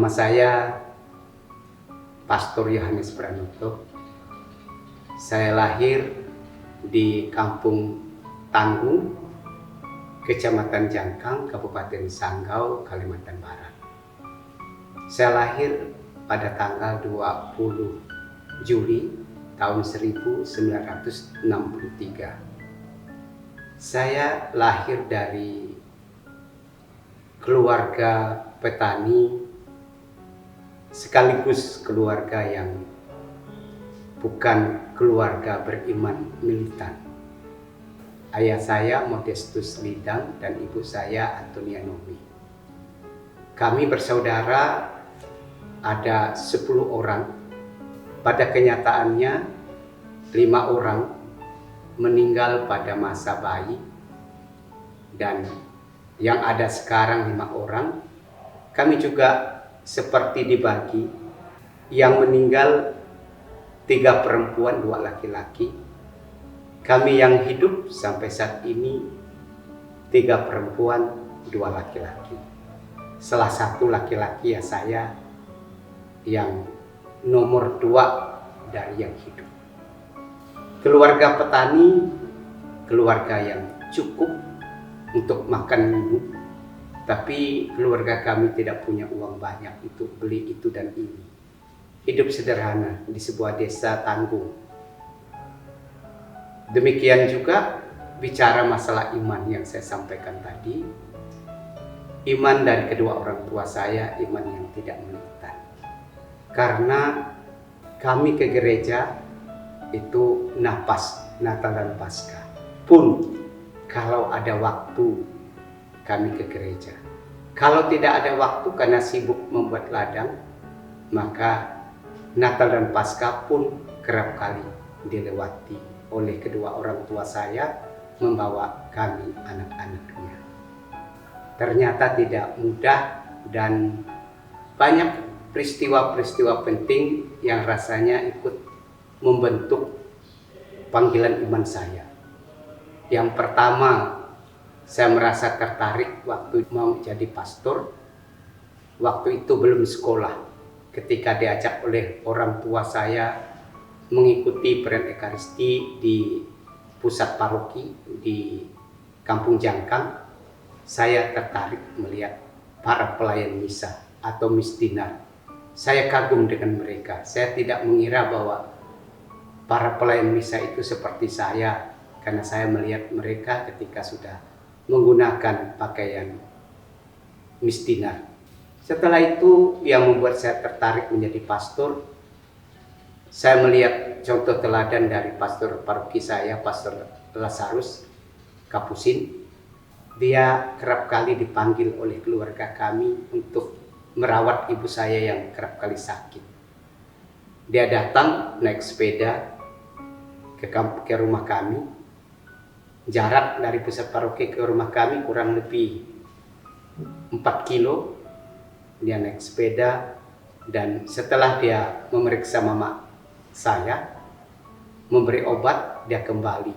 Nama saya Pastor Yohanes Pranoto. Saya lahir di Kampung Tanggung, Kecamatan Jangkang, Kabupaten Sanggau, Kalimantan Barat. Saya lahir pada tanggal 20 Juli tahun 1963. Saya lahir dari keluarga petani sekaligus keluarga yang bukan keluarga beriman militan. Ayah saya Modestus Lidang dan ibu saya Antonia Nomi. Kami bersaudara ada 10 orang. Pada kenyataannya 5 orang meninggal pada masa bayi, dan yang ada sekarang 5 orang. Kami juga seperti dibagi, yang meninggal 3 perempuan 2 laki-laki. Kami yang hidup sampai saat ini 3 perempuan 2 laki-laki. Salah satu laki-laki ya saya, yang nomor 2 dari yang hidup. Keluarga petani, keluarga yang cukup untuk makan minggu. Tapi keluarga kami tidak punya uang banyak itu beli itu dan ini. Hidup sederhana di sebuah desa tanggung. Demikian juga bicara masalah iman yang saya sampaikan tadi. Iman dari kedua orang tua saya, iman yang tidak militan. Karena kami ke gereja itu Natal dan Paskah. Pun kalau ada waktu kami ke gereja. Kalau tidak ada waktu karena sibuk membuat ladang, maka Natal dan Paskah pun kerap kali dilewati oleh kedua orang tua saya membawa kami anak-anaknya. Ternyata tidak mudah dan banyak peristiwa-peristiwa penting yang rasanya ikut membentuk panggilan iman saya. Yang pertama, saya merasa tertarik waktu mau jadi pastor. Waktu itu belum sekolah. Ketika diajak oleh orang tua saya mengikuti peran Ekaristi di pusat paroki di Kampung Jangkang, saya tertarik melihat para pelayan misa atau misdinar. Saya kagum dengan mereka. Saya tidak mengira bahwa para pelayan misa itu seperti saya, karena saya melihat mereka ketika sudah menggunakan pakaian misdinar. Setelah itu yang membuat saya tertarik menjadi pastor, saya melihat contoh teladan dari pastor paroki saya, Pastor Lazarus Kapusin. Dia kerap kali dipanggil oleh keluarga kami untuk merawat ibu saya yang kerap kali sakit. Dia datang naik sepeda ke rumah kami. Jarak dari pusat paroki ke rumah kami kurang lebih 4 kilo. Dia naik sepeda, dan setelah dia memeriksa mama saya, memberi obat, dia kembali.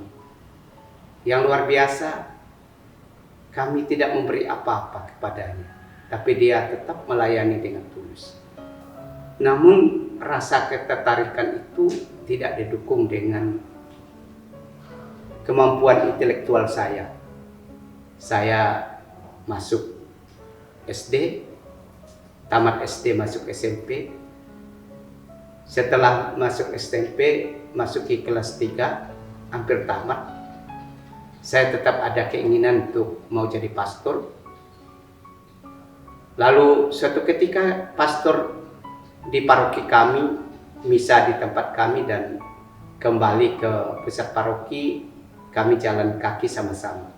Yang luar biasa, kami tidak memberi apa-apa kepadanya, tapi dia tetap melayani dengan tulus. Namun rasa ketertarikan itu tidak didukung dengan kemampuan intelektual saya. Saya masuk SD, tamat SD masuk SMP. Setelah masuk SMP, masuki kelas 3, hampir tamat. Saya tetap ada keinginan untuk mau jadi pastor. Lalu suatu ketika pastor di paroki kami, misa di tempat kami, dan kembali ke pusat paroki, kami jalan kaki sama-sama.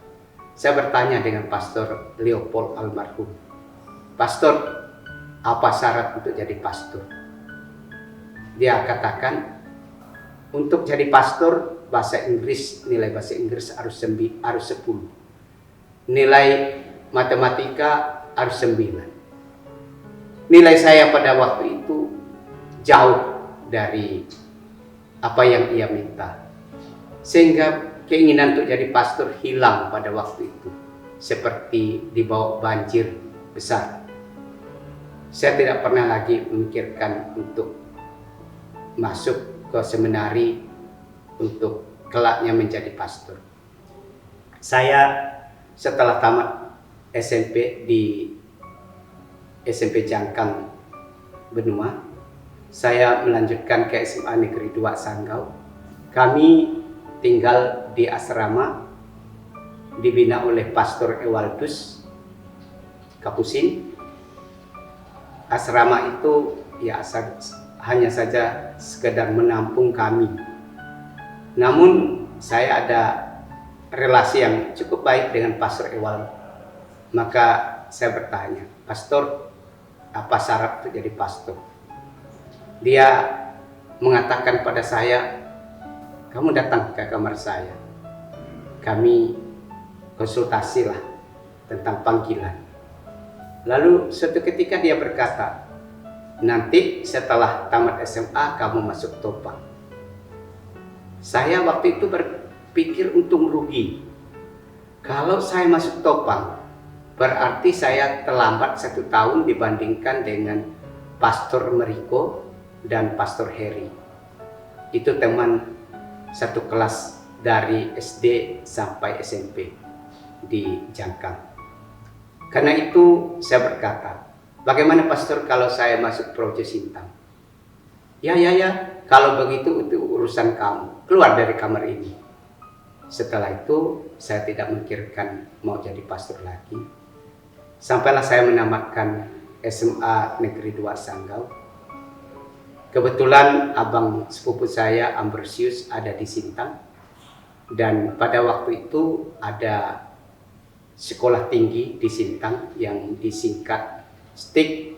Saya bertanya dengan Pastor Leopold almarhum, "Pastor, apa syarat untuk jadi pastor?" Dia katakan, untuk jadi pastor bahasa Inggris, nilai bahasa Inggris harus 10. Nilai matematika harus 9. Nilai saya pada waktu itu jauh dari apa yang ia minta. Sehingga keinginan untuk jadi pastor hilang pada waktu itu, seperti dibawa banjir besar. Saya tidak pernah lagi memikirkan untuk masuk ke seminari untuk kelaknya menjadi pastor. Saya setelah tamat SMP di SMP Jangkang Benua, saya melanjutkan ke SMA Negeri 2 Sanggau. Kami tinggal di asrama dibina oleh Pastor Ewaldus Kapusin. Asrama itu ya hanya saja sekedar menampung kami. Namun saya ada relasi yang cukup baik dengan Pastor Ewald. Maka saya bertanya, "Pastor, apa syarat untuk jadi pastor?" Dia mengatakan pada saya, "Kamu datang ke kamar saya. Kami konsultasilah tentang panggilan." Lalu suatu ketika dia berkata, "Nanti setelah tamat SMA kamu masuk Topang." Saya waktu itu berpikir untung rugi. Kalau saya masuk Topang, berarti saya terlambat 1 tahun dibandingkan dengan Pastor Meriko dan Pastor Heri. Itu teman satu kelas dari SD sampai SMP di Jangkang. Karena itu saya berkata, "Bagaimana Pastor kalau saya masuk Projo Sintang?" Ya, kalau begitu itu urusan kamu. Keluar dari kamar ini." Setelah itu saya tidak memikirkan mau jadi pastor lagi. Sampailah saya menamatkan SMA Negeri 2 Sanggau. Kebetulan abang sepupu saya Ambrosius ada di Sintang. Dan pada waktu itu ada sekolah tinggi di Sintang yang disingkat STIK.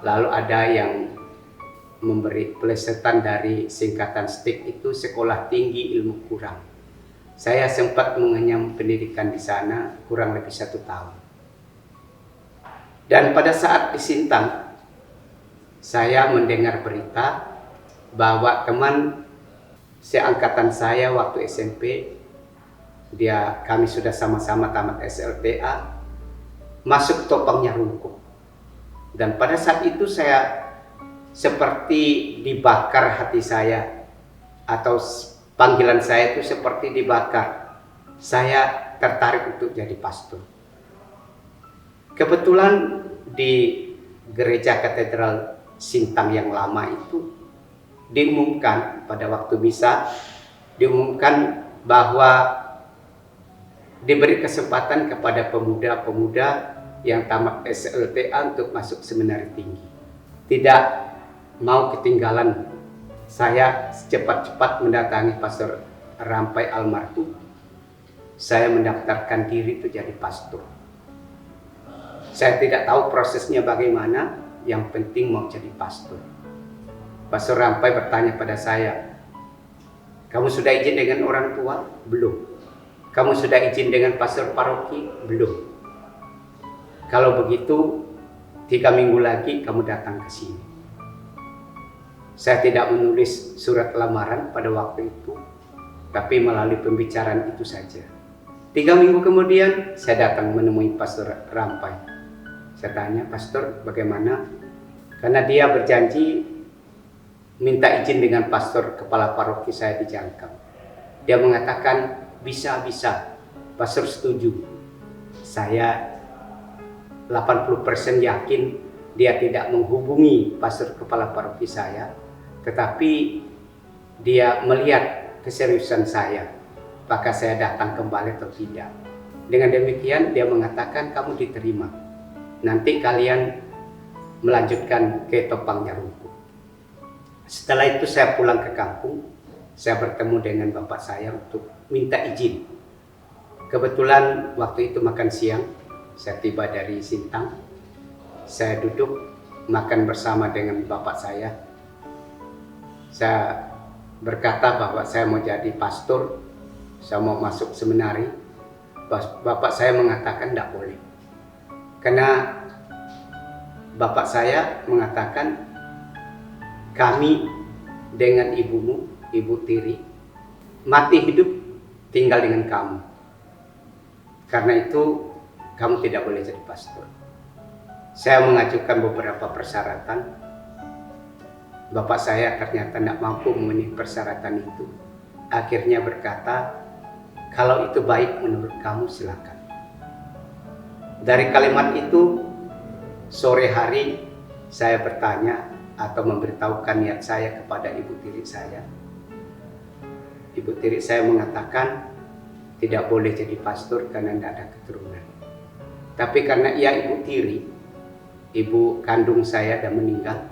Lalu ada yang memberi plesetan dari singkatan STIK itu Sekolah Tinggi Ilmu Kurang. Saya sempat mengenyam pendidikan di sana kurang lebih 1 tahun. Dan pada saat di Sintang, saya mendengar berita bahwa teman seangkatan saya waktu SMP, kami sudah sama-sama tamat SLTA, masuk Topang Nyarungkung. Dan pada saat itu saya seperti dibakar hati saya, atau panggilan saya itu seperti dibakar. Saya tertarik untuk jadi pastor. Kebetulan di gereja katedral Sintang yang lama itu diumumkan pada waktu misa, diumumkan bahwa diberi kesempatan kepada pemuda-pemuda yang tamat SLTA untuk masuk seminari tinggi. Tidak mau ketinggalan, saya cepat-cepat mendatangi Pastor Rampai almarhum. Saya mendaftarkan diri untuk jadi pastor. Saya tidak tahu prosesnya bagaimana, yang penting mau jadi pastor. Pastor Rampai bertanya pada saya, "Kamu sudah izin dengan orang tua?" "Belum." "Kamu sudah izin dengan pastor paroki?" "Belum." "Kalau begitu 3 minggu lagi kamu datang ke sini." Saya tidak menulis surat lamaran pada waktu itu, tapi melalui pembicaraan itu saja. 3 minggu kemudian saya datang menemui Pastor Rampai. Saya tanya, "Pastor, bagaimana?" Karena dia berjanji minta izin dengan pastor kepala paroki saya di Jangkang. Dia mengatakan, bisa. Pastor setuju. Saya 80% yakin dia tidak menghubungi pastor kepala paroki saya, tetapi dia melihat keseriusan saya, apakah saya datang kembali atau tidak. Dengan demikian dia mengatakan, "Kamu diterima. Nanti kalian melanjutkan ke Topang Nyarungkung." Setelah itu saya pulang ke kampung. Saya bertemu dengan bapak saya untuk minta izin. Kebetulan waktu itu makan siang, saya tiba dari Sintang. Saya duduk makan bersama dengan bapak saya. Saya berkata bahwa saya mau jadi pastor, saya mau masuk seminari. Bapak saya mengatakan tidak boleh. Karena bapak saya mengatakan, "Kami dengan ibumu, Ibu Tiri, mati hidup tinggal dengan kamu. Karena itu kamu tidak boleh jadi pastor." Saya mengajukan beberapa persyaratan. Bapak saya ternyata tidak mampu memenuhi persyaratan itu. Akhirnya berkata, kalau itu baik menurut kamu silakan. Dari kalimat itu, sore hari saya bertanya atau memberitahukan niat saya kepada ibu tiri saya. Ibu tiri saya mengatakan tidak boleh jadi pastor karena tidak ada keturunan. Tapi karena ia ibu tiri, ibu kandung saya dan meninggal,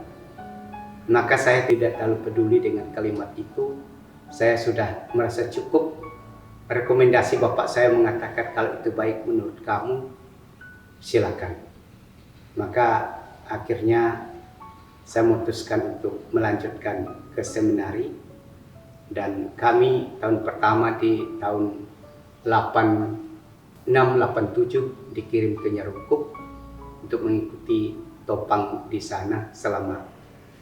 maka saya tidak terlalu peduli dengan kalimat itu. Saya sudah merasa cukup. Rekomendasi bapak saya mengatakan kalau itu baik menurut kamu, silakan. Maka akhirnya saya memutuskan untuk melanjutkan ke seminari. Dan kami tahun pertama di tahun 86-87 dikirim ke Nyerukuk untuk mengikuti topang di sana selama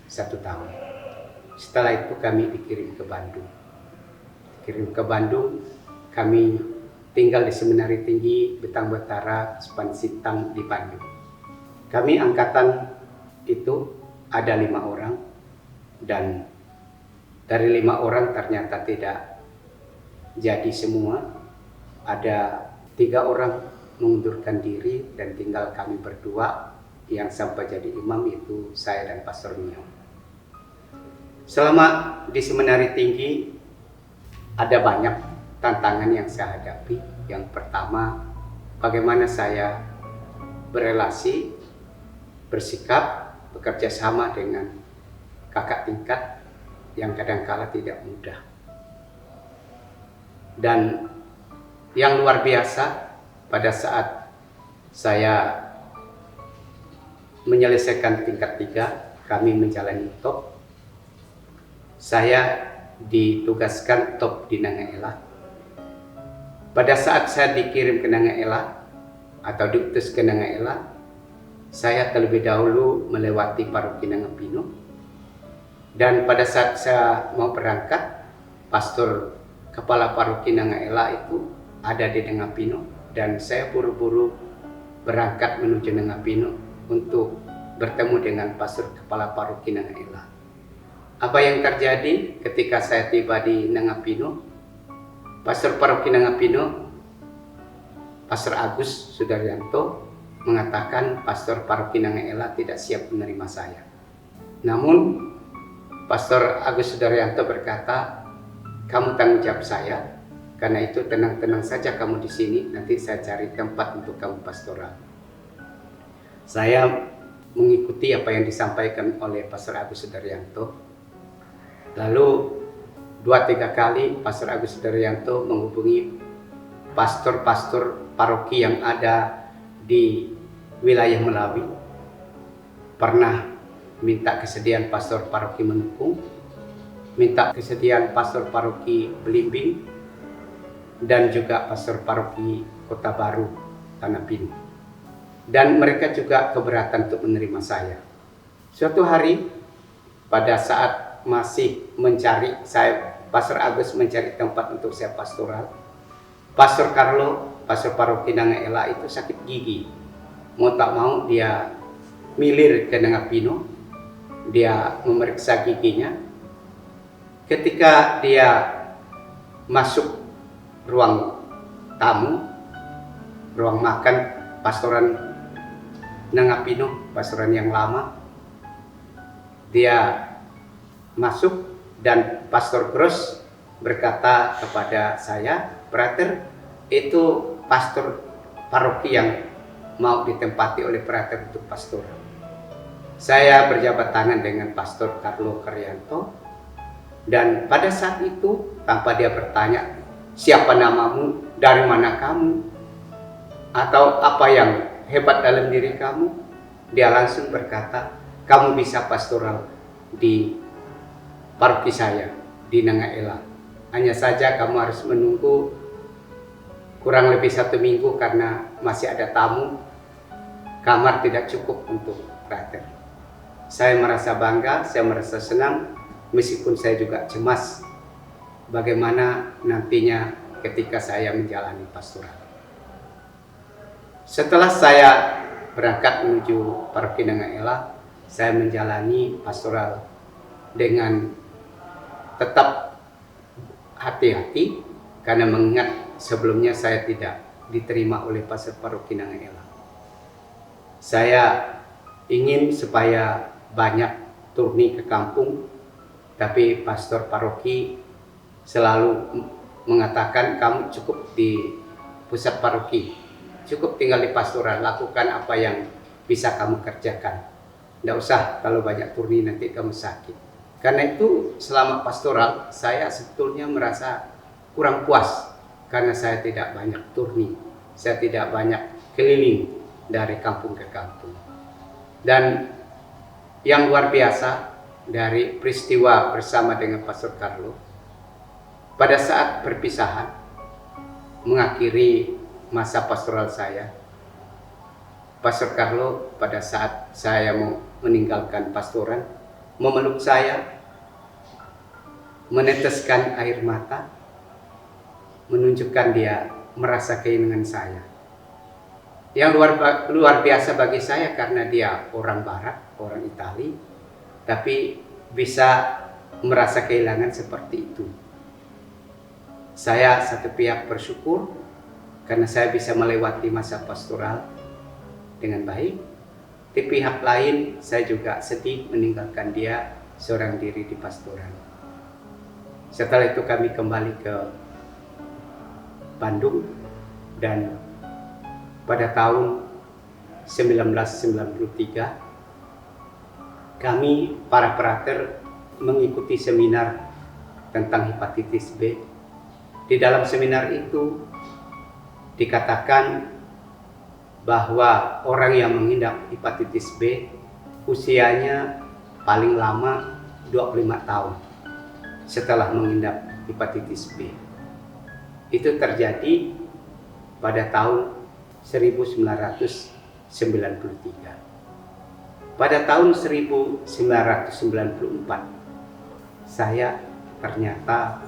1 tahun. Setelah itu kami dikirim ke Bandung. Kami tinggal di Seminari Tinggi Betang Betara Sepan Sintang di Bandung. Kami angkatan itu ada 5 orang, dan dari 5 orang ternyata tidak jadi semua. Ada 3 orang mengundurkan diri dan tinggal kami berdua yang sampai jadi imam, yaitu saya dan Pastor Mio. Selama di Seminari Tinggi ada banyak tantangan yang saya hadapi. Yang pertama, bagaimana saya berelasi, bersikap, bekerja sama dengan kakak tingkat yang kadangkala tidak mudah. Dan yang luar biasa, pada saat saya menyelesaikan tingkat 3, kami menjalani top. Saya ditugaskan top di Nangaela. Pada saat saya dikirim ke Nangaela atau diutus ke Nangaela, saya terlebih dahulu melewati paroki Nangapino. Dan pada saat saya mau berangkat, pastor kepala paroki Nangaela itu ada di Nangapino, dan saya buru-buru berangkat menuju Nangapino untuk bertemu dengan pastor kepala paroki Nangaela. Apa yang terjadi ketika saya tiba di Nangapino? Pastor paroki Nangapino, Pastor Agus Sudaryanto, mengatakan pastor paroki Nangaela tidak siap menerima saya. Namun Pastor Agus Sudaryanto berkata, kamu tanggung jawab saya, karena itu tenang-tenang saja kamu di sini, nanti saya cari tempat untuk kamu pastoral. Saya mengikuti apa yang disampaikan oleh Pastor Agus Sudaryanto. Lalu 2-3 kali Pastor Agus Sudaryanto menghubungi pastor-pastor paroki yang ada di wilayah Melawi. Pernah minta kesediaan pastor paroki Menukung, minta kesediaan pastor paroki Belimbing, dan juga pastor paroki Kota Baru Tanah Pinu. Dan mereka juga keberatan untuk menerima saya. Suatu hari pada saat masih mencari, Pastor Agus mencari tempat untuk saya pastoral, Pastor Carlo, pastor paroki Nangaela itu sakit gigi. Mau tak mau dia milir ke Nangapino, dia memeriksa giginya. Ketika dia masuk ruang tamu, ruang makan pastoran Nangapino, pastoran yang lama, dia masuk dan Pastor Gross berkata kepada saya, "Prater, itu pastor paroki yang mau ditempati oleh Prater untuk pastor." Saya berjabat tangan dengan Pastor Carlo Karyanto, dan pada saat itu tanpa dia bertanya, "Siapa namamu? Dari mana kamu? Atau apa yang hebat dalam diri kamu?" Dia langsung berkata, "Kamu bisa pastoral di paroki saya di Nangaela. Hanya saja kamu harus menunggu kurang lebih 1 minggu karena masih ada tamu. Kamar tidak cukup untuk Prater." Saya merasa bangga, saya merasa senang, meskipun saya juga cemas bagaimana nantinya ketika saya menjalani pastoral. Setelah saya berangkat menuju Paroki Nangaela, saya menjalani pastoral dengan tetap hati-hati karena mengingat sebelumnya saya tidak diterima oleh pastor Paroki Nangaela. Saya ingin supaya banyak turni ke kampung, tapi pastor paroki selalu mengatakan kamu cukup di pusat paroki, cukup tinggal di pastoral, lakukan apa yang bisa kamu kerjakan. Tidak usah kalau banyak turni nanti kamu sakit. Karena itu selama pastoral saya sebetulnya merasa kurang puas karena saya tidak banyak turni, saya tidak banyak keliling dari kampung ke kampung. Dan yang luar biasa dari peristiwa bersama dengan Pastor Carlo, pada saat perpisahan mengakhiri masa pastoral saya, Pastor Carlo pada saat saya mau meninggalkan pastoran memeluk saya, meneteskan air mata, menunjukkan dia merasa kehilangan saya. Yang luar biasa bagi saya karena dia orang Barat, orang Itali, tapi bisa merasa kehilangan seperti itu. Saya satu pihak bersyukur karena saya bisa melewati masa pastoral dengan baik. Di pihak lain saya juga sedih meninggalkan dia seorang diri di pastoral. Setelah itu kami kembali ke Bandung dan pada tahun 1993 kami para prater mengikuti seminar tentang hepatitis B. Di dalam seminar itu dikatakan bahwa orang yang mengidap hepatitis B usianya paling lama 25 tahun setelah mengidap hepatitis B. Itu terjadi pada tahun 1993. Pada tahun 1994 saya ternyata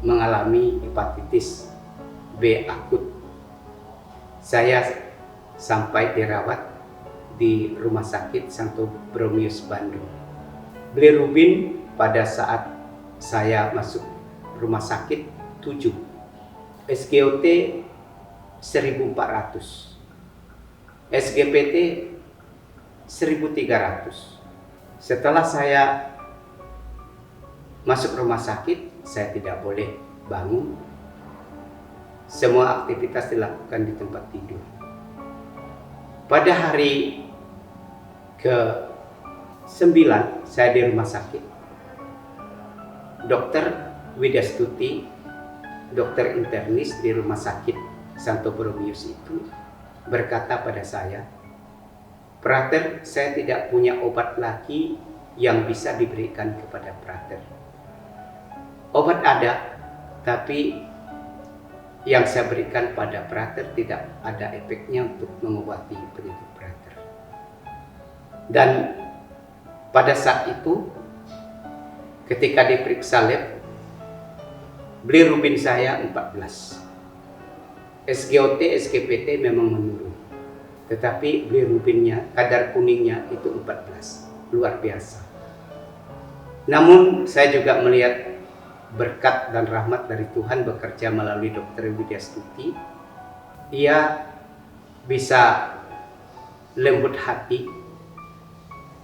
mengalami hepatitis B akut. Saya sampai dirawat di Rumah Sakit Santo Bromius Bandung. Bilirubin pada saat saya masuk rumah sakit 7, SGOT 1400, SGPT 1300. Setelah saya masuk rumah sakit, saya tidak boleh bangun. Semua aktivitas dilakukan di tempat tidur. Pada hari ke-9 saya di rumah sakit, Dokter Widastuti, dokter internis di Rumah Sakit Santo Bromius itu berkata pada saya, "Prater, saya tidak punya obat lagi yang bisa diberikan kepada Prater. Obat ada, tapi yang saya berikan pada Prater tidak ada efeknya untuk mengobati penyakit Prater." Dan pada saat itu ketika diperiksa lab, bilirubin saya 14. SGOT, SGPT memang menurun. Tetapi bilirubinnya, kadar kuningnya itu 14. Luar biasa. Namun saya juga melihat berkat dan rahmat dari Tuhan bekerja melalui Dokter Widastuti. Ia bisa lembut hati,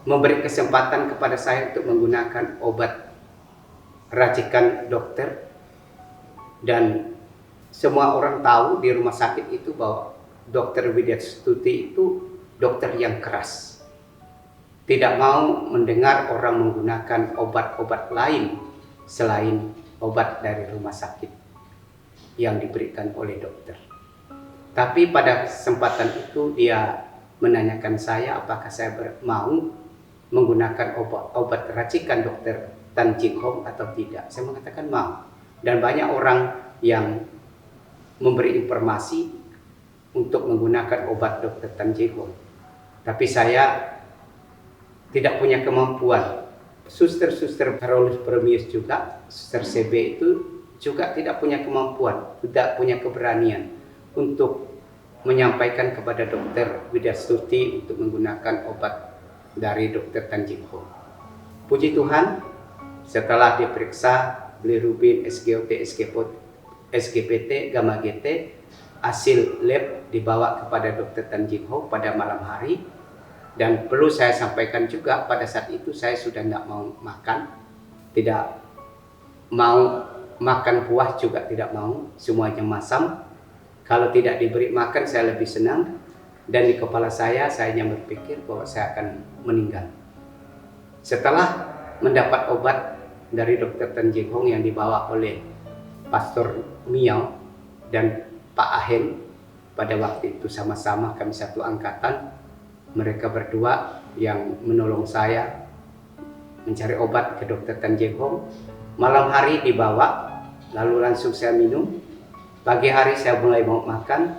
memberi kesempatan kepada saya untuk menggunakan obat racikan dokter. Dan semua orang tahu di rumah sakit itu bahwa Dokter Widastuti itu dokter yang keras. Tidak mau mendengar orang menggunakan obat-obat lain selain obat dari rumah sakit yang diberikan oleh dokter. Tapi pada kesempatan itu dia menanyakan saya apakah saya mau menggunakan obat racikan Dokter Tan Jing Hong atau tidak. Saya mengatakan mau. Dan banyak orang yang memberi informasi untuk menggunakan obat Dokter Tan Jing Hong. Tapi saya tidak punya kemampuan. Suster-suster Carolus Bromius juga, suster CB itu juga tidak punya kemampuan, tidak punya keberanian untuk menyampaikan kepada dokter Widastuti untuk menggunakan obat dari dokter Tanjing Ho. Puji Tuhan, setelah diperiksa bilirubin, SGOT, SGPT, gamma GT, hasil lab dibawa kepada dokter Tanjing Ho pada malam hari. Dan perlu saya sampaikan juga, pada saat itu saya sudah tidak mau makan, tidak mau makan buah juga tidak mau, semuanya masam. Kalau tidak diberi makan saya lebih senang, dan di kepala saya hanya berpikir bahwa saya akan meninggal. Setelah mendapat obat dari dokter Tanjing Ho yang dibawa oleh Pastor Miao dan Pak Ahen, pada waktu itu sama-sama kami satu angkatan, mereka berdua yang menolong saya mencari obat ke dokter Tanjing Ho. Malam hari dibawa, lalu langsung saya minum. Pagi hari saya mulai mau makan,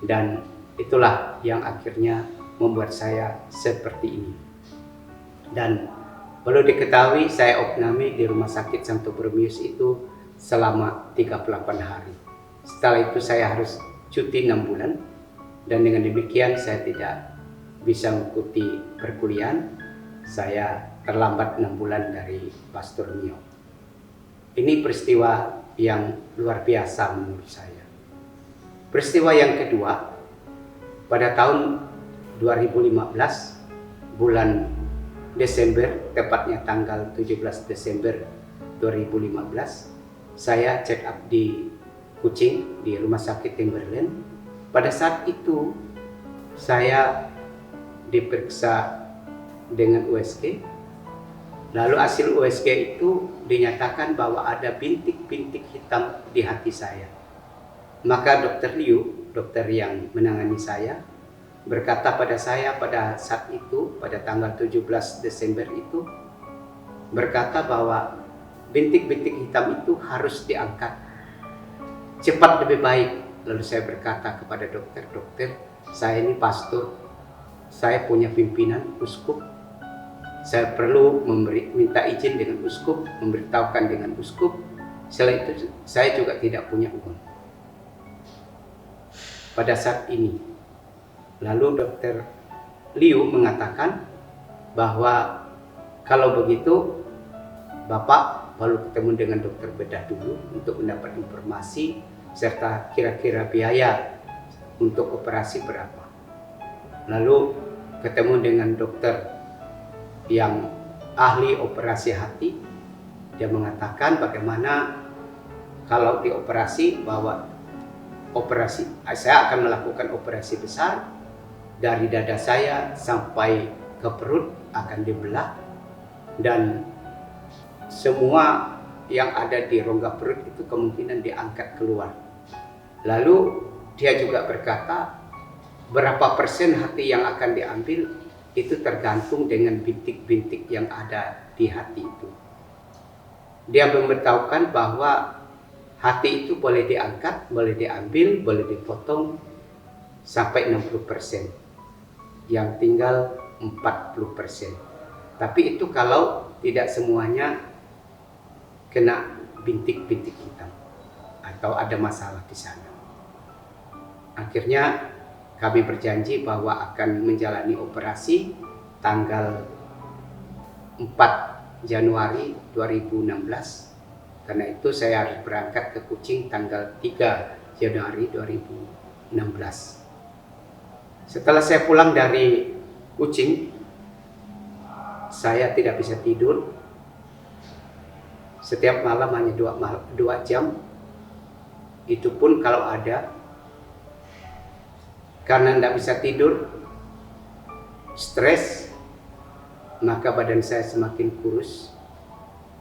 dan itulah yang akhirnya membuat saya seperti ini. Dan perlu diketahui, saya opname di Rumah Sakit Santo Borromeus itu selama 38 hari. Setelah itu saya harus cuti 6 bulan, dan dengan demikian saya tidak bisa mengikuti perkuliahan. Saya terlambat 6 bulan dari Pastor Mio. Ini peristiwa yang luar biasa menurut saya. Peristiwa yang kedua, pada tahun 2015 bulan Desember, tepatnya tanggal 17 Desember 2015, saya check up di Kuching di Rumah Sakit Timberland. Pada saat itu saya diperiksa dengan USG. Lalu hasil USG itu dinyatakan bahwa ada bintik-bintik hitam di hati saya. Maka dokter Liu, dokter yang menangani saya, berkata pada saya pada saat itu, pada tanggal 17 Desember itu, berkata bahwa bintik-bintik hitam itu harus diangkat. Cepat lebih baik. Lalu saya berkata kepada dokter, dokter, saya ini pastor, saya punya pimpinan uskup, saya perlu minta izin dengan uskup, memberitahukan dengan uskup. Setelah itu saya juga tidak punya uang pada saat ini. Lalu dokter Liu mengatakan bahwa kalau begitu Bapak perlu ketemu dengan dokter bedah dulu untuk mendapat informasi serta kira-kira biaya untuk operasi berapa. Lalu ketemu dengan dokter yang ahli operasi hati. Dia mengatakan bagaimana kalau dioperasi, bahwa saya akan melakukan operasi besar dari dada saya sampai ke perut akan dibelah, dan semua yang ada di rongga perut itu kemungkinan diangkat keluar. Lalu dia juga berkata berapa persen hati yang akan diambil itu tergantung dengan bintik-bintik yang ada di hati itu. Dia memberitahukan bahwa hati itu boleh diangkat, boleh diambil, boleh dipotong sampai 60%. Yang tinggal 40%. Tapi itu kalau tidak semuanya kena bintik-bintik hitam atau ada masalah di sana. Akhirnya kami berjanji bahwa akan menjalani operasi tanggal 4 Januari 2016. Karena itu saya harus berangkat ke Kuching tanggal 3 Januari 2016. Setelah saya pulang dari Kuching, saya tidak bisa tidur. Setiap malam hanya 2 jam. Itu pun kalau ada. Karena tidak bisa tidur, stres, maka badan saya semakin kurus.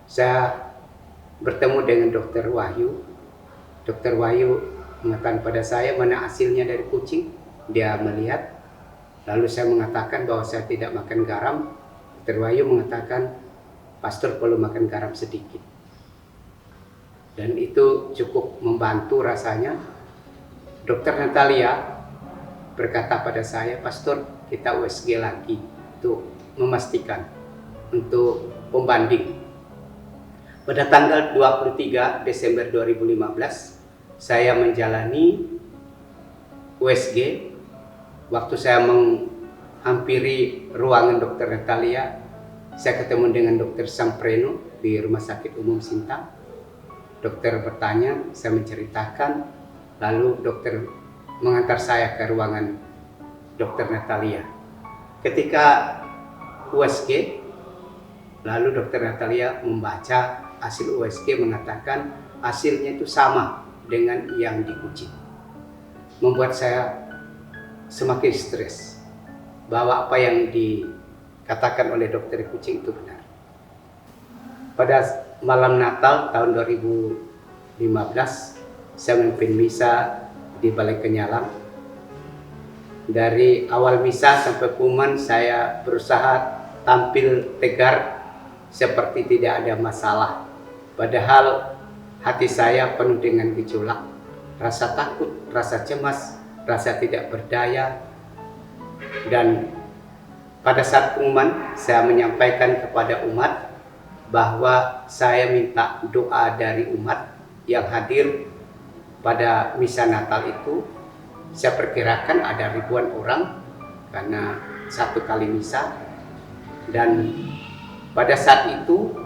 Saya bertemu dengan Dokter Wahyu. Dokter Wahyu mengatakan pada saya mana hasilnya dari kucing. Dia melihat, lalu saya mengatakan bahwa saya tidak makan garam. Dokter Wahyu mengatakan, pastor perlu makan garam sedikit. Dan itu cukup membantu rasanya. Dokter Natalia berkata pada saya, pastor kita USG lagi untuk memastikan, untuk pembanding. Pada tanggal 23 Desember 2015 saya menjalani USG, waktu saya menghampiri ruangan Dokter Natalia, saya ketemu dengan Dokter Sampreno di Rumah Sakit Umum Sintang. Dokter bertanya, saya menceritakan, lalu dokter mengantar saya ke ruangan Dokter Natalia. Ketika USG, lalu Dokter Natalia membaca hasil USG, mengatakan hasilnya itu sama dengan yang di Kucing. Membuat saya semakin stres bahwa apa yang dikatakan oleh dokter Kucing itu benar. Pada malam Natal tahun 2015, saya memimpin misa di Balai Kenyalang. Dari awal misa sampai pengumuman, saya berusaha tampil tegar seperti tidak ada masalah. Padahal hati saya penuh dengan gejolak, rasa takut, rasa cemas, rasa tidak berdaya. Dan pada saat pengumuman, saya menyampaikan kepada umat bahwa saya minta doa dari umat yang hadir pada misa Natal itu. Saya perkirakan ada ribuan orang karena satu kali misa. Dan pada saat itu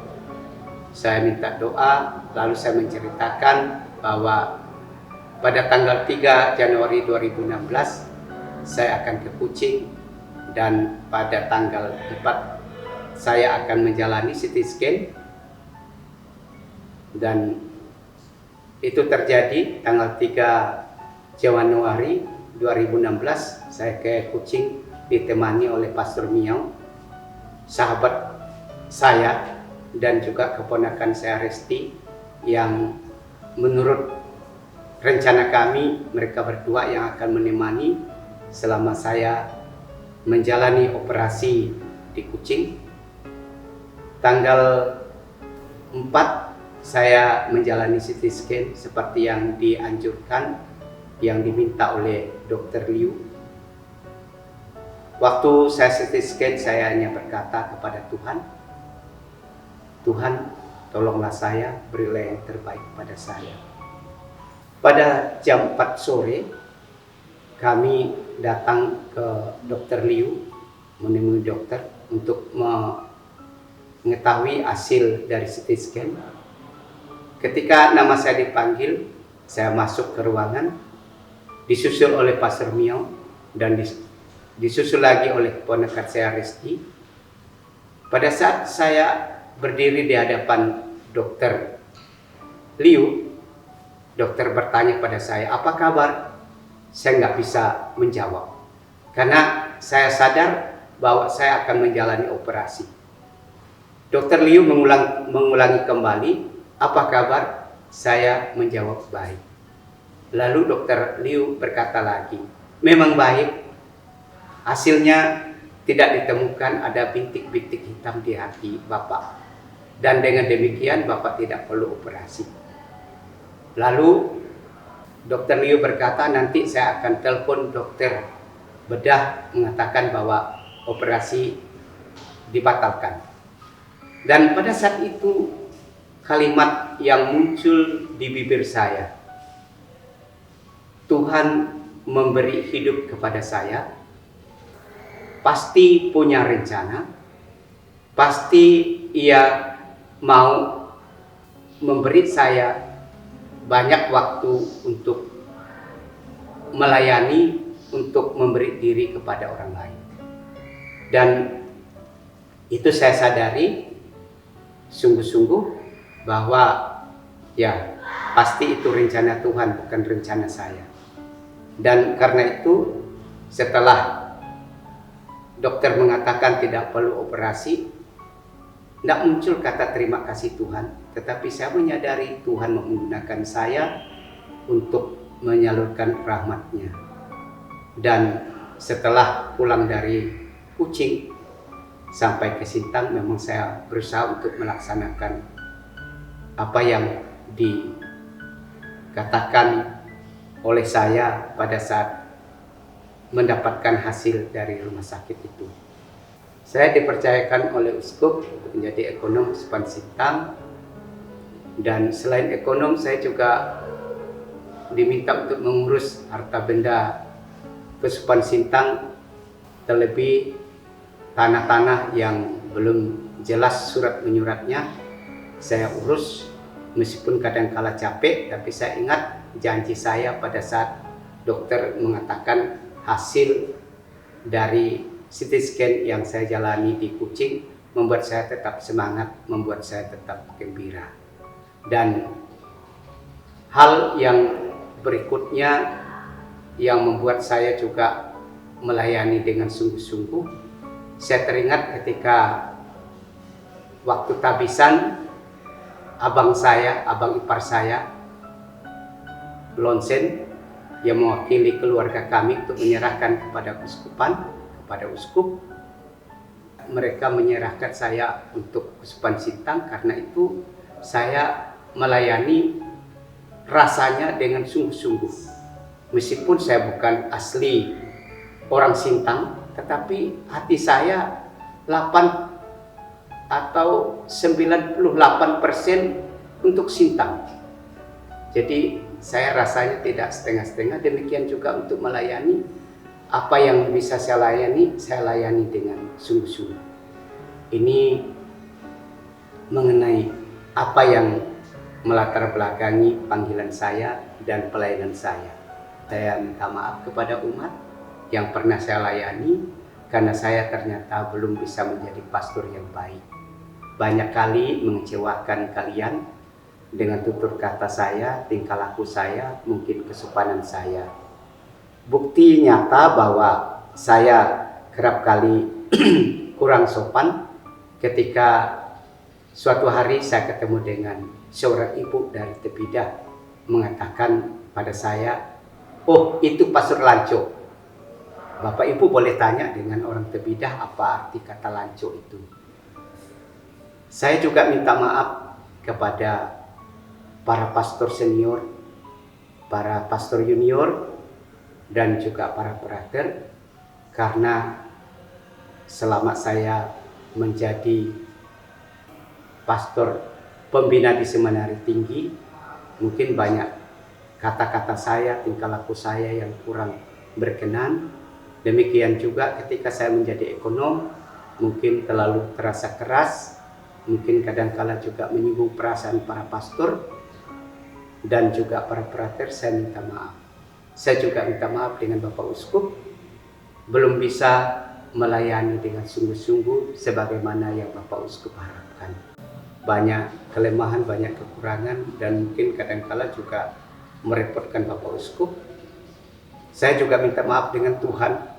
saya minta doa, lalu saya menceritakan bahwa pada tanggal 3 Januari 2016 saya akan ke Kucing, dan pada tanggal 4 saya akan menjalani CT scan, dan itu terjadi tanggal 3 Januari 2016. Saya ke Kucing ditemani oleh Pastor Miao, sahabat saya, dan juga keponakan saya Resti, yang menurut rencana kami mereka berdua yang akan menemani selama saya menjalani operasi di Kucing. Tanggal 4 saya menjalani CT scan seperti yang dianjurkan, yang diminta oleh Dr. Liu. Waktu saya CT scan, saya hanya berkata kepada Tuhan, Tuhan, tolonglah saya, berilah yang terbaik pada saya. Pada jam 4 sore, kami datang ke Dr. Liu, menemui dokter untuk mengetahui hasil dari CT scan. Ketika nama saya dipanggil, saya masuk ke ruangan, disusul oleh Pastor Miao, dan disusul lagi oleh keponakan saya Resti. Pada saat saya berdiri di hadapan Dr. Liu, dokter bertanya pada saya, apa kabar? Saya nggak bisa menjawab, karena saya sadar bahwa saya akan menjalani operasi. Dr. Liu mengulangi kembali, apa kabar? Saya menjawab baik. Lalu Dr. Liu berkata lagi, memang baik, hasilnya tidak ditemukan ada bintik-bintik hitam di hati Bapak, dan dengan demikian Bapak tidak perlu operasi. Lalu Dr. Liu berkata, nanti saya akan telepon dokter bedah mengatakan bahwa operasi dibatalkan. Dan pada saat itu kalimat yang muncul di bibir saya, Tuhan memberi hidup kepada saya, pasti punya rencana, pasti Ia mau memberi saya banyak waktu untuk melayani, untuk memberi diri kepada orang lain. Dan itu saya sadari sungguh-sungguh bahwa ya pasti itu rencana Tuhan, bukan rencana saya. Dan karena itu setelah dokter mengatakan tidak perlu operasi, tidak muncul kata terima kasih Tuhan, tetapi saya menyadari Tuhan menggunakan saya untuk menyalurkan rahmat-Nya. Dan setelah pulang dari Kucing sampai ke Sintang, memang saya berusaha untuk melaksanakan apa yang dikatakan oleh saya pada saat mendapatkan hasil dari rumah sakit itu. Saya dipercayakan oleh uskup untuk menjadi ekonom Sepan Sintang, dan selain ekonom saya juga diminta untuk mengurus harta benda Kesupan Sintang, terlebih tanah-tanah yang belum jelas surat menyuratnya, saya urus. Meskipun kadang-kala capek, tapi saya ingat janji saya pada saat dokter mengatakan hasil dari CT scan yang saya jalani di Kucing membuat saya tetap semangat, membuat saya tetap gembira. Dan hal yang berikutnya yang membuat saya juga melayani dengan sungguh-sungguh, saya teringat ketika waktu tabisan, abang ipar saya, Lonsen, yang mewakili keluarga kami untuk menyerahkan kepada uskup. Mereka menyerahkan saya untuk Kesupan Sintang, karena itu saya melayani rasanya dengan sungguh-sungguh. Meskipun saya bukan asli orang Sintang, tetapi hati saya 8 atau 98% untuk Sintang. Jadi saya rasanya tidak setengah-setengah. Demikian juga untuk melayani, apa yang bisa saya layani dengan sungguh-sungguh. Ini mengenai apa yang melatar belakangi panggilan saya dan pelayanan saya. Saya minta maaf kepada umat yang pernah saya layani, karena saya ternyata belum bisa menjadi pastor yang baik. Banyak kali mengecewakan kalian dengan tutur kata saya, tingkah laku saya, mungkin kesopanan saya. Bukti nyata bahwa saya kerap kali kurang sopan ketika suatu hari saya ketemu dengan seorang ibu dari Tepidah mengatakan pada saya, "Oh, itu Pastor Lanco." Bapak Ibu boleh tanya dengan orang Tepidah apa arti kata Lanco itu. Saya juga minta maaf kepada para pastor senior, para pastor junior, dan juga para brother, karena selama saya menjadi pastor pembina di Seminari Tinggi, mungkin banyak kata-kata saya, tingkah laku saya yang kurang berkenan. Demikian juga ketika saya menjadi ekonom, mungkin terlalu terasa keras, mungkin kadang-kala juga menyinggung perasaan para pastor dan juga para brother. Saya minta maaf. Saya juga minta maaf dengan Bapak Uskup, belum bisa melayani dengan sungguh-sungguh sebagaimana yang Bapak Uskup harapkan. Banyak kelemahan, banyak kekurangan, dan mungkin kadang-kala juga merepotkan Bapak Uskup. Saya juga minta maaf dengan Tuhan,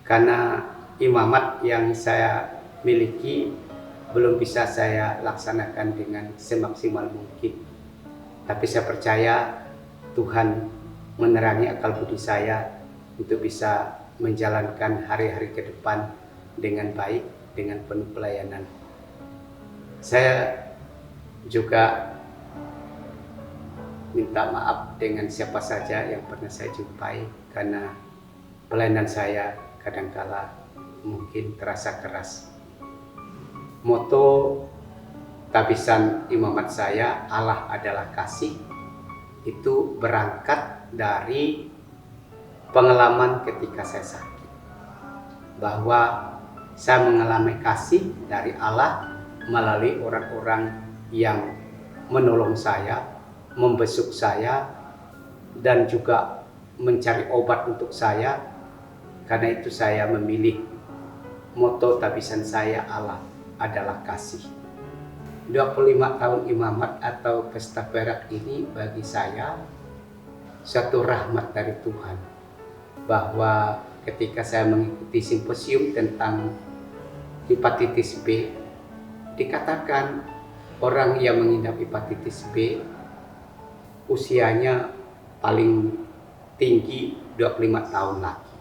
karena imamat yang saya miliki belum bisa saya laksanakan dengan semaksimal mungkin. Tapi saya percaya Tuhan menerangi akal budi saya untuk bisa menjalankan hari-hari ke depan dengan baik, dengan penuh pelayanan. Saya juga minta maaf dengan siapa saja yang pernah saya jumpai, karena pelayanan saya kadangkala mungkin terasa keras. Moto tabisan imamat saya, Allah adalah kasih, itu berangkat dari pengalaman ketika saya sakit, bahwa saya mengalami kasih dari Allah melalui orang-orang yang menolong saya, membesuk saya, dan juga mencari obat untuk saya. Karena itu saya memilih moto tabisan saya, Allah adalah kasih. 25 tahun imamat atau pesta perak ini bagi saya satu rahmat dari Tuhan, bahwa ketika saya mengikuti simposium tentang hepatitis B, dikatakan orang yang mengidap hepatitis B usianya paling tinggi 25 tahun lagi.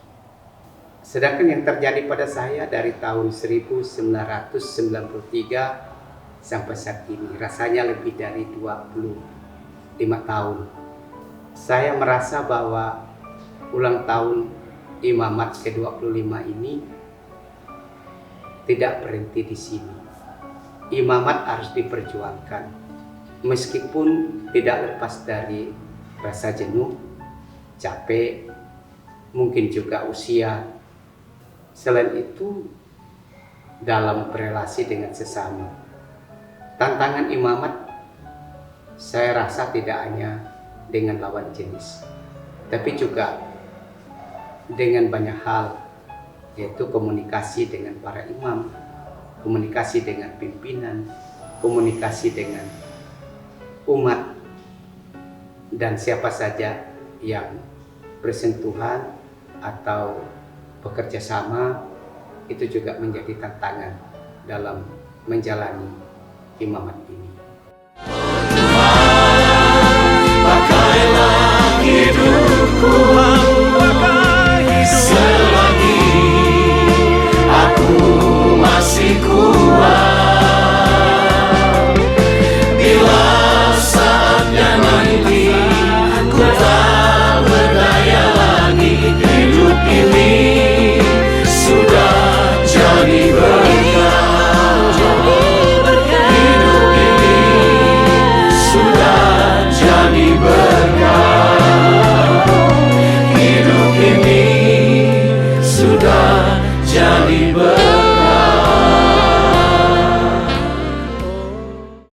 Sedangkan yang terjadi pada saya dari tahun 1993 sampai saat ini, rasanya lebih dari 25 tahun. Saya merasa bahwa ulang tahun imamat ke-25 ini tidak berhenti di sini. Imamat harus diperjuangkan, meskipun tidak lepas dari rasa jenuh, capek, mungkin juga usia. Selain itu, dalam berelasi dengan sesama, tantangan imamat saya rasa tidak hanya dengan lawan jenis, tapi juga dengan banyak hal, yaitu komunikasi dengan para imam, komunikasi dengan pimpinan, komunikasi dengan umat, dan siapa saja yang bersentuhan atau bekerja sama. Itu juga menjadi tantangan dalam menjalani imamat ini. Pakailah hidupku selagi aku masih kuat. Bila saatnya nanti ku tak berdaya lagi, hidup ini sudah jadi berkah. Hidup ini sudah jadi berkah. Hidup ini sudah jadi berkah.